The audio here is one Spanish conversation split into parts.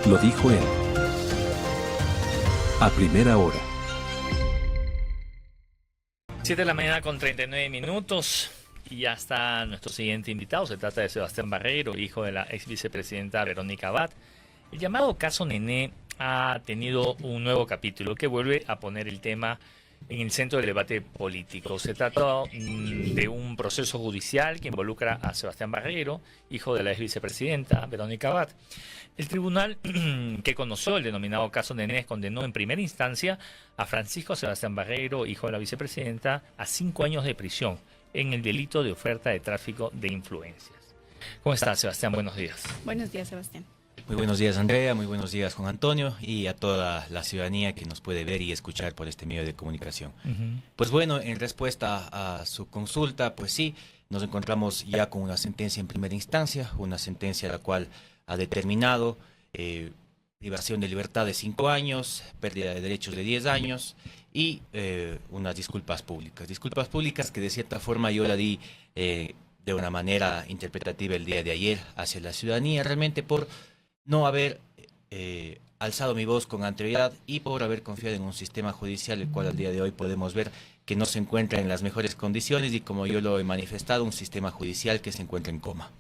Lo dijo él. A primera hora. 7 de la mañana con 39 minutos y ya está nuestro siguiente invitado. Se trata de Sebastián Barreiro, hijo de la ex vicepresidenta Verónica Abad. El llamado caso Nené ha tenido un nuevo capítulo que vuelve a poner el tema en el centro del debate político. Se trata de un proceso judicial que involucra a Sebastián Barreiro, hijo de la ex vicepresidenta Verónica Abad. El tribunal que conoció el denominado caso Nené condenó en primera instancia a Francisco Sebastián Barreiro, hijo de la vicepresidenta, a 5 años de prisión en el delito de oferta de tráfico de influencias. ¿Cómo estás, Sebastián? Buenos días. Buenos días, Sebastián. Muy buenos días, Andrea, muy buenos días, Juan Antonio, y a toda la ciudadanía que nos puede ver y escuchar por este medio de comunicación. Pues bueno, en respuesta a su consulta, pues sí, nos encontramos ya con una sentencia en primera instancia, una sentencia la cual ha determinado privación de libertad de 5 años, pérdida de derechos de 10 años y unas disculpas públicas que de cierta forma yo la di de una manera interpretativa el día de ayer hacia la ciudadanía, realmente por no haber alzado mi voz con anterioridad y por haber confiado en un sistema judicial el cual al día de hoy podemos ver que no se encuentra en las mejores condiciones y, como yo lo he manifestado, un sistema judicial que se encuentra en coma.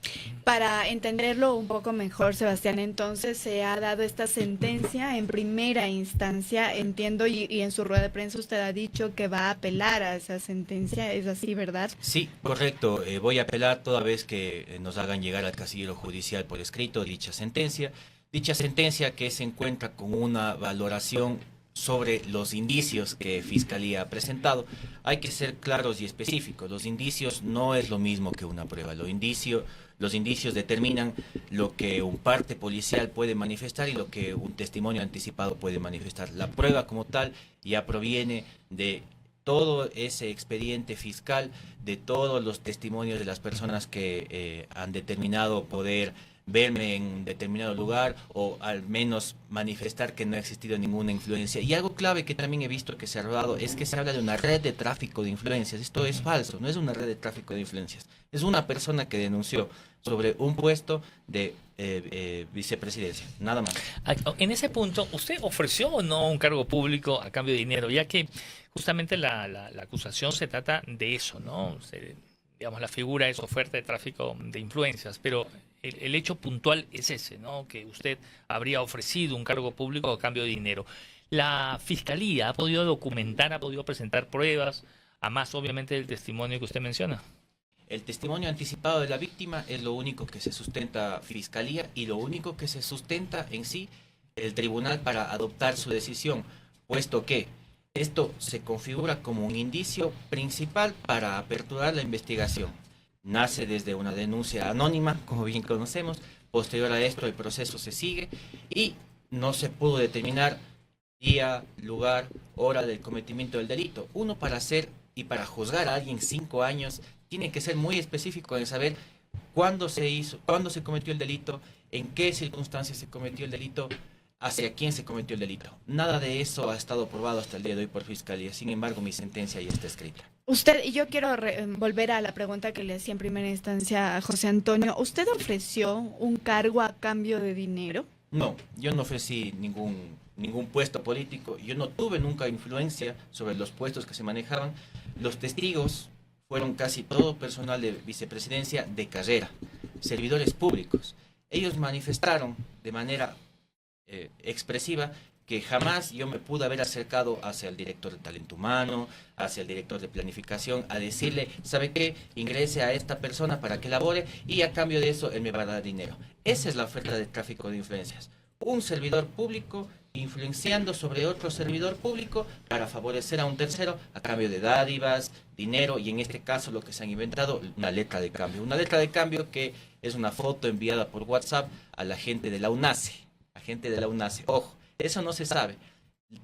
Para entenderlo un poco mejor, Sebastián, entonces se ha dado esta sentencia en primera instancia, entiendo, y en su rueda de prensa usted ha dicho que va a apelar a esa sentencia, ¿es así, verdad? Sí, correcto. Voy a apelar toda vez que nos hagan llegar al casillero judicial por escrito dicha sentencia que se encuentra con una valoración sobre los indicios que Fiscalía ha presentado. Hay que ser claros y específicos. Los indicios no es lo mismo que una prueba. Los indicios determinan lo que un parte policial puede manifestar y lo que un testimonio anticipado puede manifestar. La prueba como tal ya proviene de todo ese expediente fiscal, de todos los testimonios de las personas que han determinado poder verme en determinado lugar o al menos manifestar que no ha existido ninguna influencia. Y algo clave que también he visto que se ha rodado es que se habla de una red de tráfico de influencias. Esto es falso, no es una red de tráfico de influencias. Es una persona que denunció sobre un puesto de vicepresidencia, nada más. En ese punto, ¿usted ofreció o no un cargo público a cambio de dinero? Ya que justamente la acusación se trata de eso, ¿no? Digamos, la figura es oferta de tráfico de influencias, pero el hecho puntual es ese, ¿no? Que usted habría ofrecido un cargo público a cambio de dinero. La Fiscalía ha podido documentar, ha podido presentar pruebas, a más obviamente del testimonio que usted menciona. El testimonio anticipado de la víctima es lo único que se sustenta Fiscalía y lo único que se sustenta en sí el tribunal para adoptar su decisión, puesto que esto se configura como un indicio principal para aperturar la investigación. Nace desde una denuncia anónima, como bien conocemos. Posterior a esto el proceso se sigue y no se pudo determinar día, lugar, hora del cometimiento del delito. Uno, para hacer y para juzgar a alguien 5 años, tiene que ser muy específico en saber cuándo se hizo, cuándo se cometió el delito, en qué circunstancias se cometió el delito, hacia quién se cometió el delito. Nada de eso ha estado probado hasta el día de hoy por Fiscalía. Sin embargo, mi sentencia ya está escrita. Usted, y yo quiero volver a la pregunta que le hacía en primera instancia a José Antonio. ¿Usted ofreció un cargo a cambio de dinero? No, yo no ofrecí ningún puesto político. Yo no tuve nunca influencia sobre los puestos que se manejaban. Los testigos fueron casi todo personal de vicepresidencia de carrera, servidores públicos. Ellos manifestaron de manera expresiva que jamás yo me pude haber acercado hacia el director de talento humano, hacia el director de planificación, a decirle, ¿sabe qué? Ingrese a esta persona para que labore y a cambio de eso él me va a dar dinero. Esa es la oferta de tráfico de influencias. Un servidor público influenciando sobre otro servidor público para favorecer a un tercero a cambio de dádivas, dinero y en este caso lo que se han inventado, una letra de cambio. Una letra de cambio que es una foto enviada por WhatsApp a la gente de la UNACE. Ojo, eso no se sabe.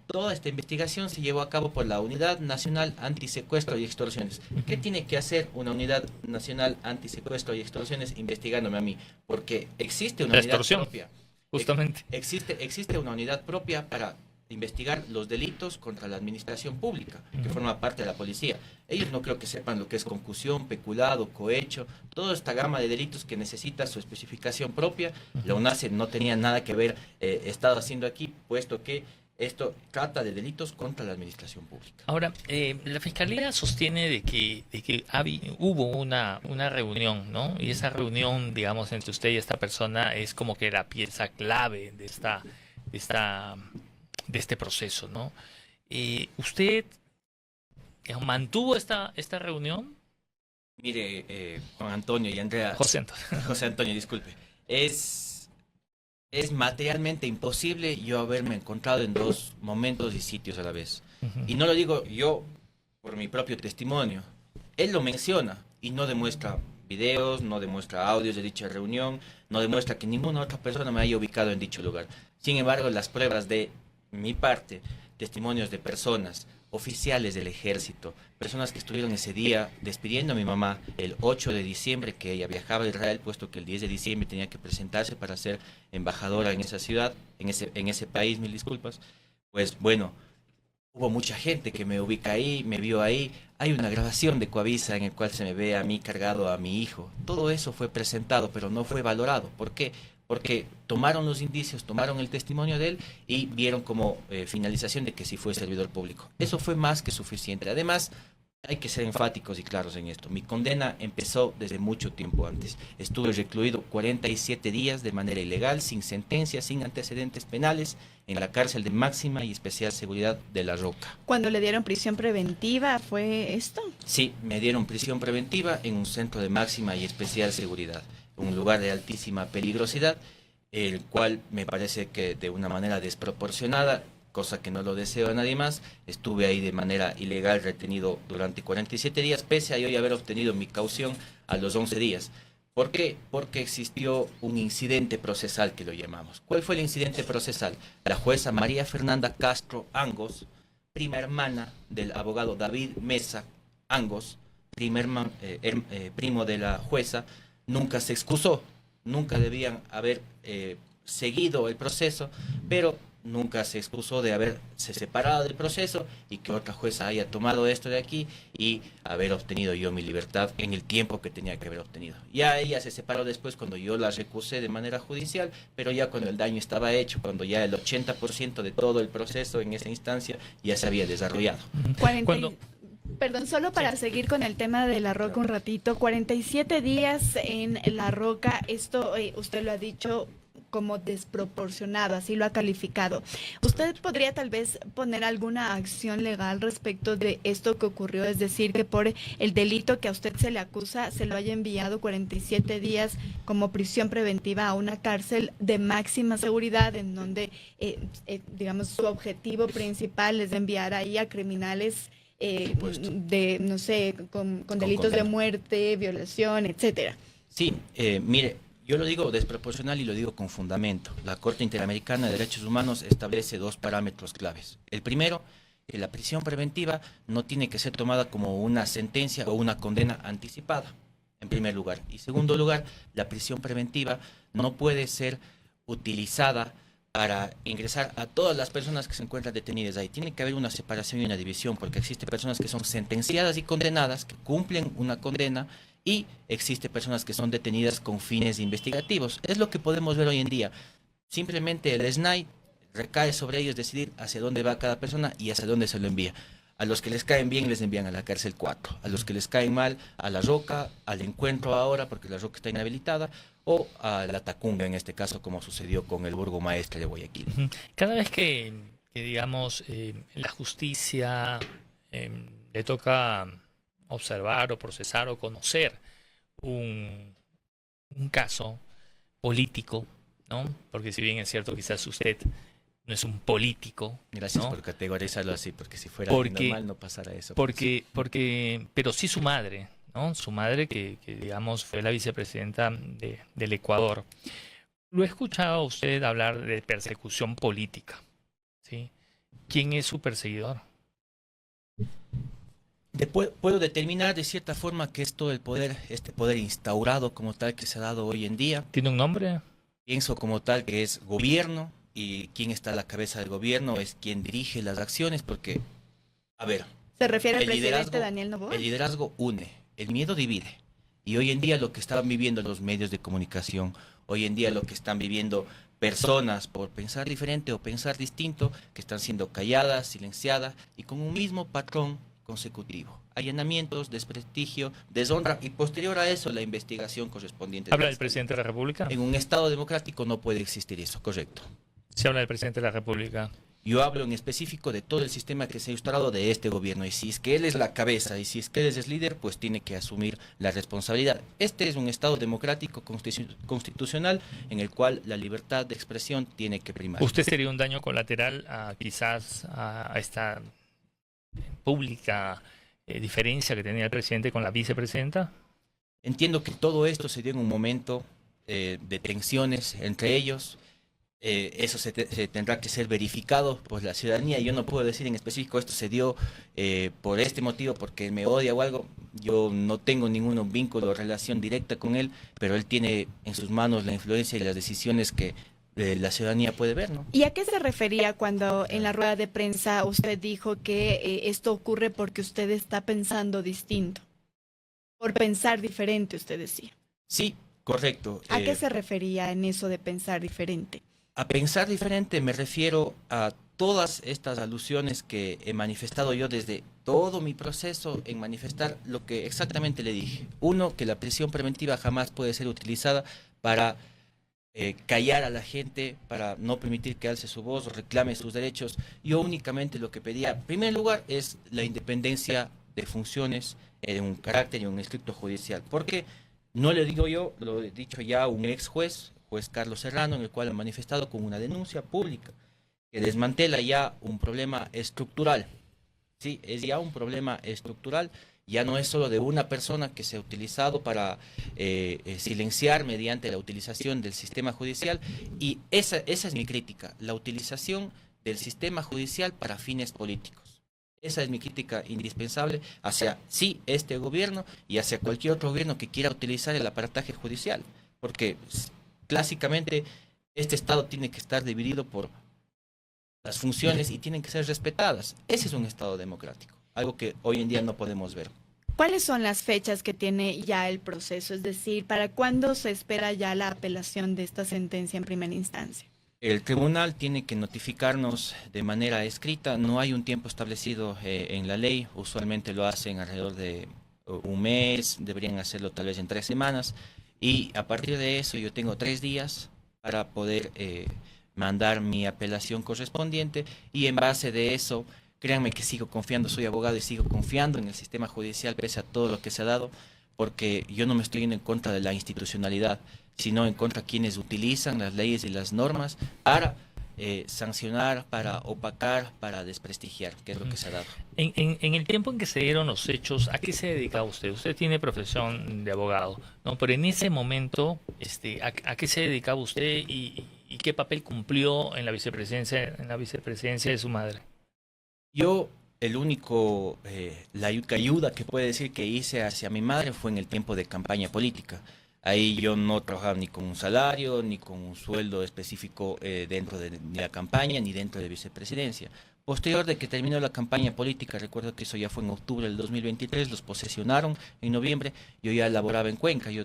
Toda esta investigación se llevó a cabo por la Unidad Nacional Antisecuestro y Extorsiones. ¿Qué tiene que hacer una Unidad Nacional Antisecuestro y Extorsiones investigándome a mí? Porque existe una unidad propia. Justamente. Existe una unidad propia para investigar los delitos contra la administración pública, que forma parte de la policía. Ellos no creo que sepan lo que es concusión, peculado, cohecho, toda esta gama de delitos que necesita su especificación propia. La UNACE no tenía nada que ver estado haciendo aquí, puesto que esto trata de delitos contra la administración pública. Ahora, la Fiscalía sostiene de que hubo una reunión, ¿no? Y esa reunión, digamos, entre usted y esta persona es como que la pieza clave de este proceso, ¿no? ¿Usted mantuvo esta reunión? Mire, Juan Antonio y Andrea... José Antonio, disculpe. Es materialmente imposible yo haberme encontrado en dos momentos y sitios a la vez. Y no lo digo yo por mi propio testimonio. Él lo menciona y no demuestra videos, no demuestra audios de dicha reunión, no demuestra que ninguna otra persona me haya ubicado en dicho lugar. Sin embargo, las pruebas de mi parte, testimonios de personas, oficiales del ejército, personas que estuvieron ese día despidiendo a mi mamá el 8 de diciembre, que ella viajaba a Israel, puesto que el 10 de diciembre tenía que presentarse para ser embajadora en esa ciudad, en ese país, mil disculpas. Pues bueno, hubo mucha gente que me ubica ahí, me vio ahí. Hay una grabación de Coavisa en el cual se me ve a mí cargado a mi hijo. Todo eso fue presentado, pero no fue valorado. ¿Por qué? Porque tomaron los indicios, tomaron el testimonio de él y vieron como finalización de que sí fue servidor público. Eso fue más que suficiente. Además, hay que ser enfáticos y claros en esto. Mi condena empezó desde mucho tiempo antes. Estuve recluido 47 días de manera ilegal, sin sentencia, sin antecedentes penales, en la cárcel de máxima y especial seguridad de La Roca. ¿Cuando le dieron prisión preventiva fue esto? Sí, me dieron prisión preventiva en un centro de máxima y especial seguridad, un lugar de altísima peligrosidad, el cual me parece que de una manera desproporcionada, cosa que no lo deseo a nadie más, estuve ahí de manera ilegal retenido durante 47 días, pese a yo haber obtenido mi caución a los 11 días. ¿Por qué? Porque existió un incidente procesal que lo llamamos. ¿Cuál fue el incidente procesal? La jueza María Fernanda Castro Angos, prima hermana del abogado David Mesa Angos, primo de la jueza, nunca se excusó, nunca debían haber seguido el proceso, pero nunca se excusó de haberse separado del proceso y que otra jueza haya tomado esto de aquí y haber obtenido yo mi libertad en el tiempo que tenía que haber obtenido. Ya ella se separó después cuando yo la recusé de manera judicial, pero ya cuando el daño estaba hecho, cuando ya el 80% de todo el proceso en esa instancia ya se había desarrollado. Perdón, solo para seguir con el tema de La Roca un ratito, 47 días en La Roca, esto usted lo ha dicho como desproporcionado, así lo ha calificado. ¿Usted podría tal vez poner alguna acción legal respecto de esto que ocurrió? Es decir, que por el delito que a usted se le acusa, se lo haya enviado 47 días como prisión preventiva a una cárcel de máxima seguridad, en donde, digamos, su objetivo principal es enviar ahí a criminales de, no sé, con delitos de muerte, violación, etcétera. Sí, mire, yo lo digo desproporcional y lo digo con fundamento. La Corte Interamericana de Derechos Humanos establece dos parámetros claves. El primero, que la prisión preventiva no tiene que ser tomada como una sentencia o una condena anticipada, en primer lugar. Y segundo lugar, la prisión preventiva no puede ser utilizada para ingresar a todas las personas que se encuentran detenidas ahí. Tiene que haber una separación y una división, porque existen personas que son sentenciadas y condenadas, que cumplen una condena, y existen personas que son detenidas con fines investigativos. Es lo que podemos ver hoy en día. Simplemente el SNAI recae sobre ellos decidir hacia dónde va cada persona y hacia dónde se lo envía. A los que les caen bien les envían a la cárcel 4, a los que les caen mal a La Roca, al Encuentro ahora porque La Roca está inhabilitada, o a la Tacunga en este caso, como sucedió con el burgomaestre de Guayaquil. Cada vez que digamos, la justicia le toca observar o procesar o conocer un caso político, ¿no? Porque si bien es cierto, quizás usted no es un político. Gracias, ¿no?, por categorizarlo así, porque si fuera normal no pasara eso. Pero sí su madre, ¿no? Su madre que digamos fue la vicepresidenta del Ecuador. Lo he escuchado a usted hablar de persecución política, ¿sí? ¿Quién es su perseguidor? Puedo determinar de cierta forma que esto, este poder instaurado como tal que se ha dado hoy en día. ¿Tiene un nombre? Pienso como tal que es gobierno y quién está a la cabeza del gobierno es quien dirige las acciones, porque, a ver, ¿Se refiere al el presidente liderazgo, Daniel Noboa? el liderazgo une, el miedo divide. Y hoy en día lo que están viviendo los medios de comunicación, hoy en día lo que están viviendo personas por pensar diferente o pensar distinto, que están siendo calladas, silenciadas y con un mismo patrón consecutivo. Allanamientos, desprestigio, deshonra y posterior a eso la investigación correspondiente. ¿Habla del presidente de la República? En un Estado democrático no puede existir eso, correcto. Se habla del presidente de la República. Yo hablo en específico de todo el sistema que se ha instalado de este gobierno, y si es que él es la cabeza y si es que él es líder, pues tiene que asumir la responsabilidad. Este es un Estado democrático constitucional en el cual la libertad de expresión tiene que primar. ¿Usted sería un daño colateral quizás a esta pública diferencia que tenía el presidente con la vicepresidenta? Entiendo que todo esto se dio en un momento de tensiones entre ellos. Eso se tendrá que ser verificado por la ciudadanía. Yo no puedo decir en específico esto se dio por este motivo, porque me odia o algo. Yo no tengo ningún vínculo o relación directa con él, pero él tiene en sus manos la influencia y las decisiones que la ciudadanía puede ver, ¿no? ¿Y a qué se refería cuando en la rueda de prensa usted dijo que esto ocurre porque usted está pensando distinto? Por pensar diferente, usted decía. Sí, correcto. ¿A qué se refería en eso de pensar diferente? A pensar diferente me refiero a todas estas alusiones que he manifestado yo desde todo mi proceso en manifestar lo que exactamente le dije. Uno, que la prisión preventiva jamás puede ser utilizada para callar a la gente, para no permitir que alce su voz o reclame sus derechos. Yo únicamente lo que pedía, en primer lugar, es la independencia de funciones de un carácter y un estricto judicial. Porque no le digo yo, lo he dicho ya un ex juez Carlos Serrano, en el cual ha manifestado con una denuncia pública que desmantela ya un problema estructural. Sí, es ya un problema estructural, ya no es solo de una persona que se ha utilizado para silenciar mediante la utilización del sistema judicial, y esa es mi crítica, la utilización del sistema judicial para fines políticos. Esa es mi crítica indispensable hacia sí este gobierno y hacia cualquier otro gobierno que quiera utilizar el aparataje judicial, porque clásicamente este Estado tiene que estar dividido por las funciones y tienen que ser respetadas. Ese es un Estado democrático, algo que hoy en día no podemos ver. ¿Cuáles son las fechas que tiene ya el proceso? Es decir, ¿para cuándo se espera ya la apelación de esta sentencia en primera instancia? El tribunal tiene que notificarnos de manera escrita, no hay un tiempo establecido en la ley, usualmente lo hacen alrededor de un mes, deberían hacerlo tal vez en 3 semanas. Y a partir de eso yo tengo 3 días para poder mandar mi apelación correspondiente, y en base de eso, créanme que sigo confiando, soy abogado y sigo confiando en el sistema judicial pese a todo lo que se ha dado, porque yo no me estoy yendo en contra de la institucionalidad, sino en contra de quienes utilizan las leyes y las normas para sancionar, para opacar, para desprestigiar, que es lo que se ha dado. En el tiempo en que se dieron los hechos, ¿a qué se dedicaba usted? Usted tiene profesión de abogado, ¿no? Pero en ese momento, ¿a qué se dedicaba usted y qué papel cumplió en la vicepresidencia de su madre? Yo, la única ayuda que puedo decir que hice hacia mi madre fue en el tiempo de campaña política. Ahí yo no trabajaba ni con un salario, ni con un sueldo específico dentro de ni la campaña, ni dentro de vicepresidencia. Posterior de que terminó la campaña política, recuerdo que eso ya fue en octubre del 2023, los posesionaron en noviembre, yo ya laboraba en Cuenca, yo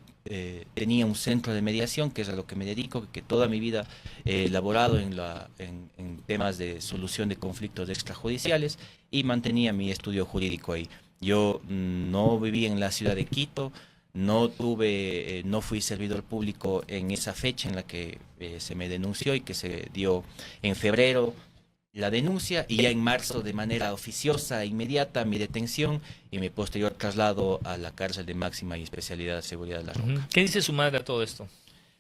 tenía un centro de mediación, que es a lo que me dedico, que toda mi vida he laborado en temas de solución de conflictos extrajudiciales, y mantenía mi estudio jurídico ahí. Yo no viví en la ciudad de Quito, no fui servidor público en esa fecha en la que se me denunció y que se dio en febrero la denuncia, y ya en marzo de manera oficiosa e inmediata mi detención y mi posterior traslado a la cárcel de máxima y especialidad de seguridad de La Roca. ¿Qué dice su madre a todo esto?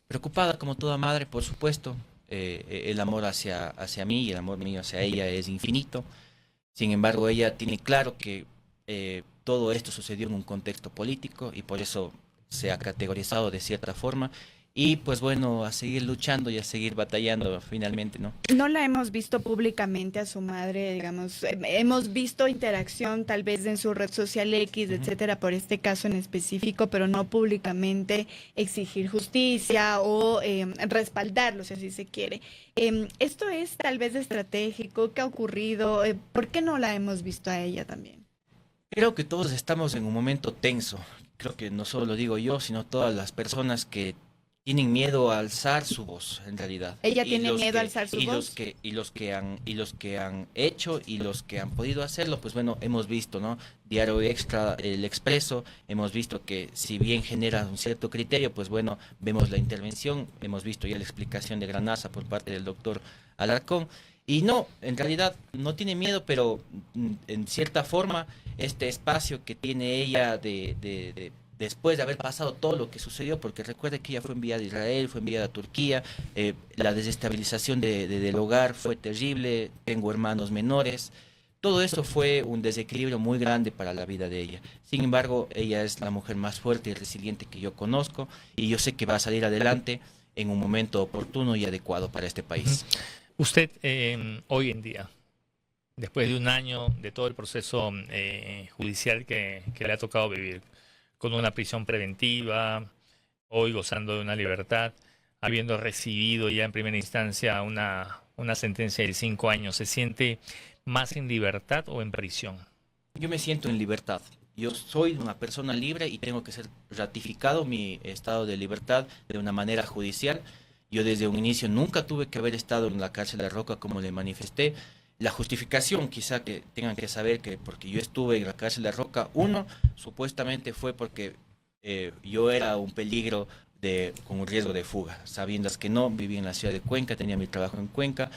Preocupada como toda madre, por supuesto. El amor hacia mí y el amor mío hacia ella es infinito. Sin embargo, ella tiene claro que todo esto sucedió en un contexto político y por eso se ha categorizado de cierta forma, y pues bueno, a seguir luchando y a seguir batallando finalmente, ¿no? No la hemos visto públicamente a su madre, digamos, hemos visto interacción tal vez en su red social X, etcétera, por este caso en específico, pero no públicamente exigir justicia o respaldarlo, si así se quiere. Esto es tal vez estratégico, ¿qué ha ocurrido? ¿Por qué no la hemos visto a ella también? Creo que todos estamos en un momento tenso. Creo que no solo lo digo yo, sino todas las personas que tienen miedo a alzar su voz, en realidad. Ella tiene miedo a alzar su voz. Los que han hecho y los que han podido hacerlo, pues bueno, hemos visto, ¿no? Diario Extra, El Expreso, hemos visto que si bien genera un cierto criterio, pues bueno, vemos la intervención, hemos visto ya la explicación de Granaza por parte del doctor Alarcón. Y no, en realidad no tiene miedo, pero en cierta forma este espacio que tiene ella después de haber pasado todo lo que sucedió, porque recuerde que ella fue enviada a Israel, fue enviada a Turquía, la desestabilización del hogar fue terrible, tengo hermanos menores, todo eso fue un desequilibrio muy grande para la vida de ella. Sin embargo, ella es la mujer más fuerte y resiliente que yo conozco, y yo sé que va a salir adelante en un momento oportuno y adecuado para este país. Usted, hoy en día, después de un año de todo el proceso judicial que le ha tocado vivir, con una prisión preventiva, hoy gozando de una libertad, habiendo recibido ya en primera instancia una sentencia de 5 años, ¿se siente más en libertad o en prisión? Yo me siento en libertad. Yo soy una persona libre y tengo que ser ratificado mi estado de libertad de una manera judicial. Yo desde un inicio nunca tuve que haber estado en la cárcel de Roca, como le manifesté. La justificación quizá que tengan que saber que porque yo estuve en la cárcel de Roca, uno, supuestamente fue porque yo era un peligro con un riesgo de fuga, sabiendo que no, vivía en la ciudad de Cuenca, tenía mi trabajo en Cuenca.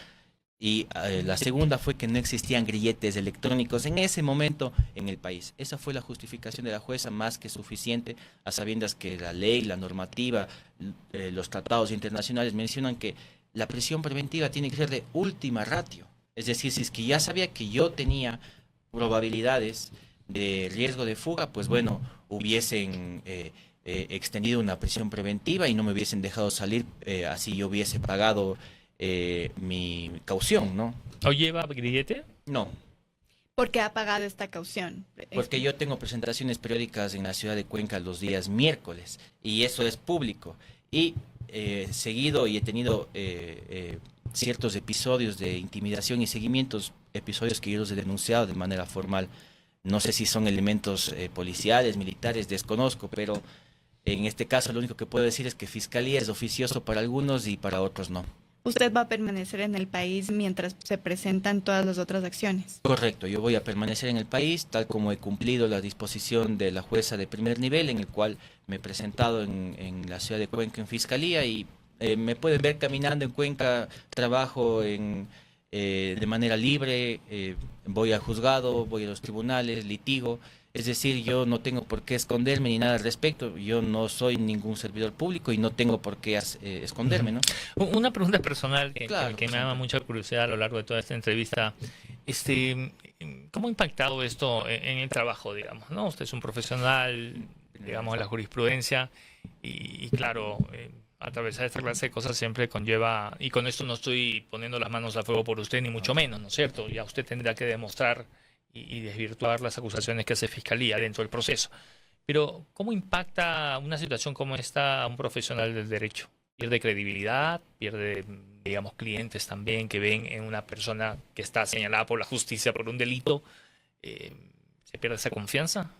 Y la segunda fue que no existían grilletes electrónicos en ese momento en el país. Esa fue la justificación de la jueza, más que suficiente, a sabiendas que la ley, la normativa, los tratados internacionales mencionan que la prisión preventiva tiene que ser de última ratio. Es decir, si es que ya sabía que yo tenía probabilidades de riesgo de fuga, pues bueno, hubiesen extendido una prisión preventiva y no me hubiesen dejado salir, así yo hubiese pagado mi caución, ¿no? ¿O lleva grillete? No, Porque ha pagado esta caución. porque yo tengo presentaciones periódicas en la ciudad de Cuenca los días miércoles y eso es público. Y seguido y he tenido ciertos episodios de intimidación y seguimientos, episodios que yo los he denunciado de manera formal. No sé si son elementos policiales, militares, desconozco, pero en este caso lo único que puedo decir es que Fiscalía es oficioso para algunos y para otros no. Usted va a permanecer en el país mientras se presentan todas las otras acciones. Correcto, yo voy a permanecer en el país, tal como he cumplido la disposición de la jueza de primer nivel, en el cual me he presentado en la ciudad de Cuenca en Fiscalía y me pueden ver caminando en Cuenca, trabajo de manera libre, voy al juzgado, voy a los tribunales, litigo. Es decir, yo no tengo por qué esconderme ni nada al respecto. Yo no soy ningún servidor público y no tengo por qué esconderme, ¿no? Una pregunta personal Claro, que me llama mucha curiosidad a lo largo de toda esta entrevista. ¿Cómo ha impactado esto en el trabajo, digamos, ¿no? Usted es un profesional, digamos, de la jurisprudencia y claro, atravesar esta clase de cosas siempre conlleva, y con esto no estoy poniendo las manos a fuego por usted, ni mucho menos, ¿no es cierto? Ya usted tendrá que demostrar y desvirtuar las acusaciones que hace Fiscalía dentro del proceso. Pero, ¿cómo impacta una situación como esta a un profesional del derecho? Pierde credibilidad, pierde, digamos, clientes también que ven en una persona que está señalada por la justicia por un delito. ¿Se pierde esa confianza?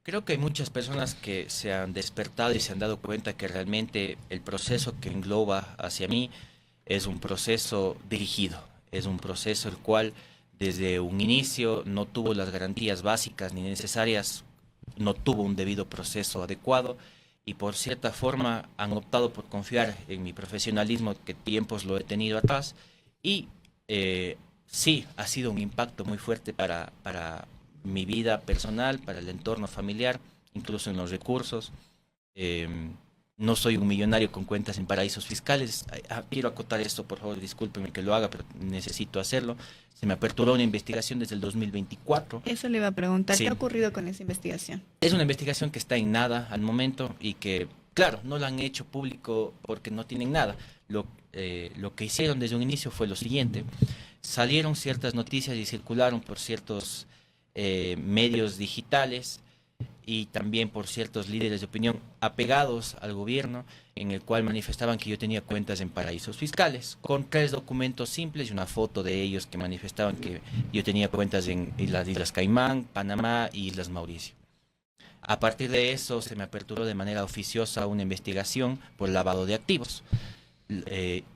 Creo que hay muchas personas que se han despertado y se han dado cuenta que realmente el proceso que engloba hacia mí es un proceso dirigido, es un proceso el cual desde un inicio no tuvo las garantías básicas ni necesarias, no tuvo un debido proceso adecuado y por cierta forma han optado por confiar en mi profesionalismo, que tiempos lo he tenido atrás, y sí, ha sido un impacto muy fuerte para mi vida personal, para el entorno familiar, incluso en los recursos. No soy un millonario con cuentas en paraísos fiscales. Quiero acotar esto, por favor, discúlpenme que lo haga, pero necesito hacerlo. Se me aperturó una investigación desde el 2024. Eso le iba a preguntar, Sí. ¿qué ha ocurrido con esa investigación? Es una investigación que está en nada al momento y que Claro, no lo han hecho público porque no tienen nada. Lo que hicieron desde un inicio fue lo siguiente. Salieron ciertas noticias y circularon por ciertos medios digitales y también por ciertos líderes de opinión apegados al gobierno, en el cual manifestaban que yo tenía cuentas en paraísos fiscales, con 3 documentos simples y una foto de ellos que manifestaban que yo tenía cuentas en las Islas Caimán, Panamá y Islas Mauricio. A partir de eso se me aperturó de manera oficiosa una investigación por lavado de activos.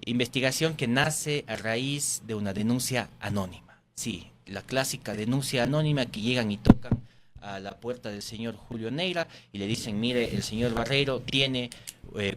Investigación que nace a raíz de una denuncia anónima. Sí, la clásica denuncia anónima que llegan y tocan a la puerta del señor Julio Neira y le dicen, mire, el señor Barreiro tiene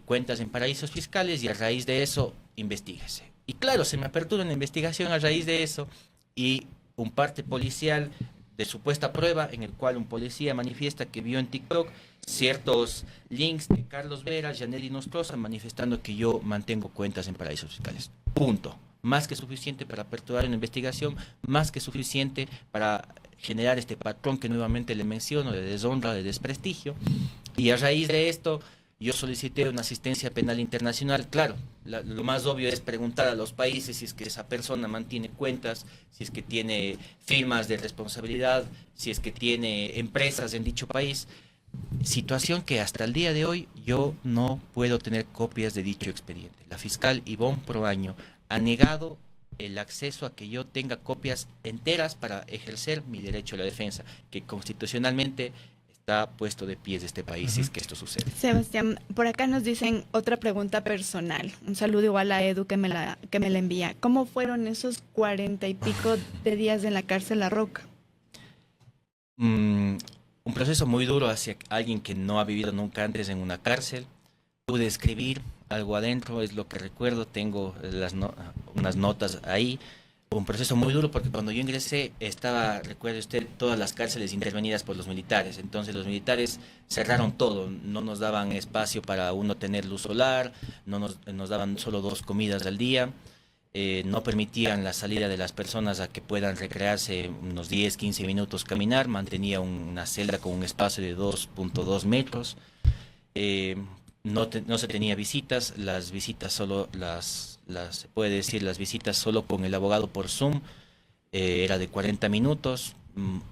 cuentas en paraísos fiscales y a raíz de eso, investíguese. Y claro, se me apertura una investigación a raíz de eso y un parte policial de supuesta prueba en el cual un policía manifiesta que vio en TikTok ciertos links de Carlos Vera, Yaneli Nostroza, manifestando que yo mantengo cuentas en paraísos fiscales. Punto. Más que suficiente para aperturar una investigación, más que suficiente para generar este patrón que nuevamente le menciono, de deshonra, de desprestigio. Y a raíz de esto, yo solicité una asistencia penal internacional. Claro, lo más obvio es preguntar a los países si es que esa persona mantiene cuentas, si es que tiene firmas de responsabilidad, si es que tiene empresas en dicho país. Situación que hasta el día de hoy yo no puedo tener copias de dicho expediente. La fiscal Ivonne Proaño ha negado el acceso a que yo tenga copias enteras para ejercer mi derecho a la defensa, que constitucionalmente está puesto de pies de este país, si es que esto sucede. Sebastián, por acá nos dicen otra pregunta personal. Un saludo igual a Edu que me la envía. ¿Cómo fueron esos 40 y pico de días en la cárcel La Roca? Un proceso muy duro hacia alguien que no ha vivido nunca antes en una cárcel. Pude escribir algo adentro, es lo que recuerdo, tengo unas notas ahí. Un proceso muy duro porque cuando yo ingresé estaba, recuerde usted, todas las cárceles intervenidas por los militares. Entonces los militares cerraron todo, no nos daban espacio para uno tener luz solar, nos daban solo 2 comidas al día. No permitían la salida de las personas a que puedan recrearse unos 10, 15 minutos caminar, mantenía una celda con un espacio de 2.2 metros, no se tenía visitas, las visitas solo se puede decir, las visitas solo con el abogado por Zoom, era de 40 minutos,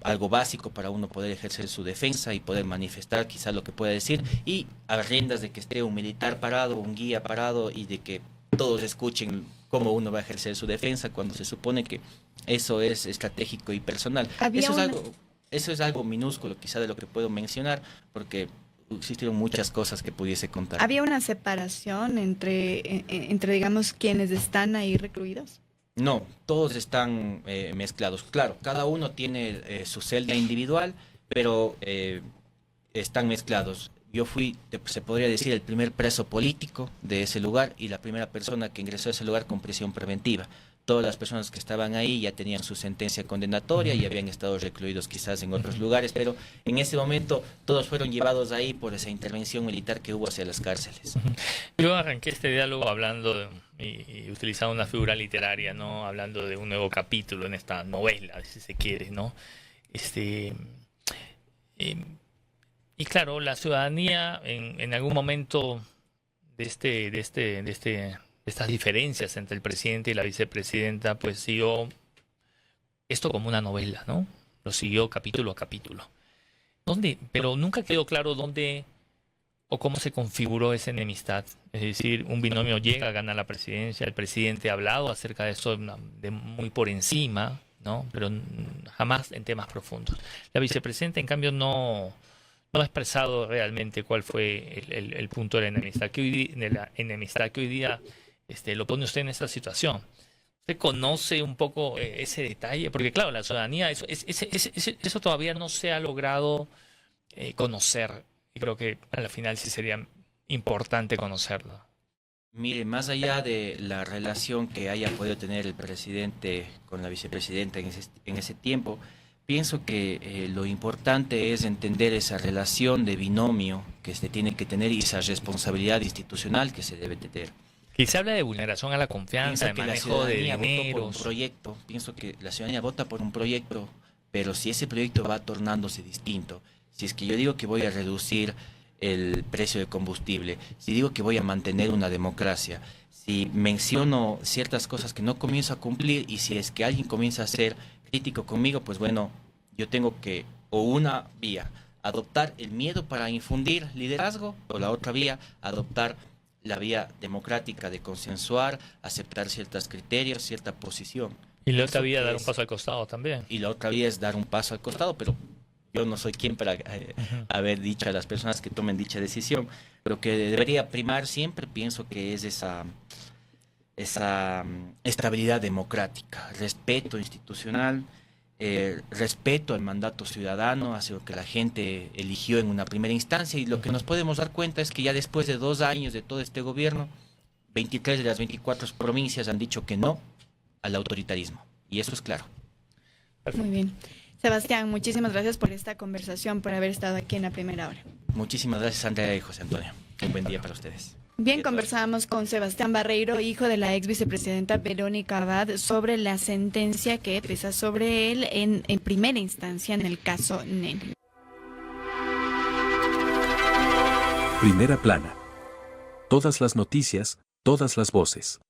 algo básico para uno poder ejercer su defensa y poder manifestar quizá lo que pueda decir, y a riendas de que esté un militar parado, un guía parado y de que todos escuchen cómo uno va a ejercer su defensa cuando se supone que eso es estratégico y personal. Eso es algo minúsculo quizá de lo que puedo mencionar, porque existieron muchas cosas que pudiese contar. ¿Había una separación entre digamos, quienes están ahí recluidos? No, todos están mezclados. Claro, cada uno tiene su celda individual, pero están mezclados. Yo fui, se podría decir, el primer preso político de ese lugar y la primera persona que ingresó a ese lugar con prisión preventiva. Todas las personas que estaban ahí ya tenían su sentencia condenatoria y habían estado recluidos quizás en otros lugares, pero en ese momento todos fueron llevados ahí por esa intervención militar que hubo hacia las cárceles. Yo arranqué este diálogo hablando y utilizando una figura literaria, ¿no? Hablando de un nuevo capítulo en esta novela, si se quiere, ¿no? Y claro, la ciudadanía en algún momento de estas diferencias entre el presidente y la vicepresidenta, pues siguió esto como una novela, ¿no? Lo siguió capítulo a capítulo. Pero nunca quedó claro dónde o cómo se configuró esa enemistad. Es decir, un binomio llega, gana la presidencia, el presidente ha hablado acerca de eso de muy por encima, ¿no? Pero jamás en temas profundos. La vicepresidenta, en cambio, no ha expresado realmente cuál fue el punto de la enemistad que hoy día lo pone usted en esta situación. ¿Usted conoce un poco ese detalle? Porque claro, la ciudadanía, eso todavía no se ha logrado conocer. Y creo que al final sí sería importante conocerlo. Mire, más allá de la relación que haya podido tener el presidente con la vicepresidenta en ese tiempo, pienso que lo importante es entender esa relación de binomio que se tiene que tener y esa responsabilidad institucional que se debe tener. Y se habla de vulneración a la confianza, de manejo de dineros. Pienso que la ciudadanía vota por un proyecto, pero si ese proyecto va tornándose distinto, si es que yo digo que voy a reducir el precio del combustible, si digo que voy a mantener una democracia, si menciono ciertas cosas que no comienzo a cumplir y si es que alguien comienza a ser crítico conmigo, pues bueno, yo tengo que, o una vía, adoptar el miedo para infundir liderazgo, o la otra vía, adoptar la vía democrática de consensuar, aceptar ciertos criterios, cierta posición. Y la otra Eso vía, que dar un es- paso al costado también. Y la otra vía es dar un paso al costado, pero yo no soy quien para haber dicho a las personas que tomen dicha decisión. Lo que debería primar siempre pienso que es esa estabilidad democrática, respeto institucional, respeto al mandato ciudadano, hacia lo que la gente eligió en una primera instancia, y lo que nos podemos dar cuenta es que ya después de 2 años de todo este gobierno, 23 de las 24 provincias han dicho que no al autoritarismo, y eso es claro. Muy bien. Sebastián, muchísimas gracias por esta conversación, por haber estado aquí en la primera hora. Muchísimas gracias, Andrea y José Antonio. Un buen día para ustedes. Bien, conversábamos con Sebastián Barreiro, hijo de la ex vicepresidenta Verónica Abad, sobre la sentencia que pesa sobre él en primera instancia en el caso Nene. Primera plana. Todas las noticias, todas las voces.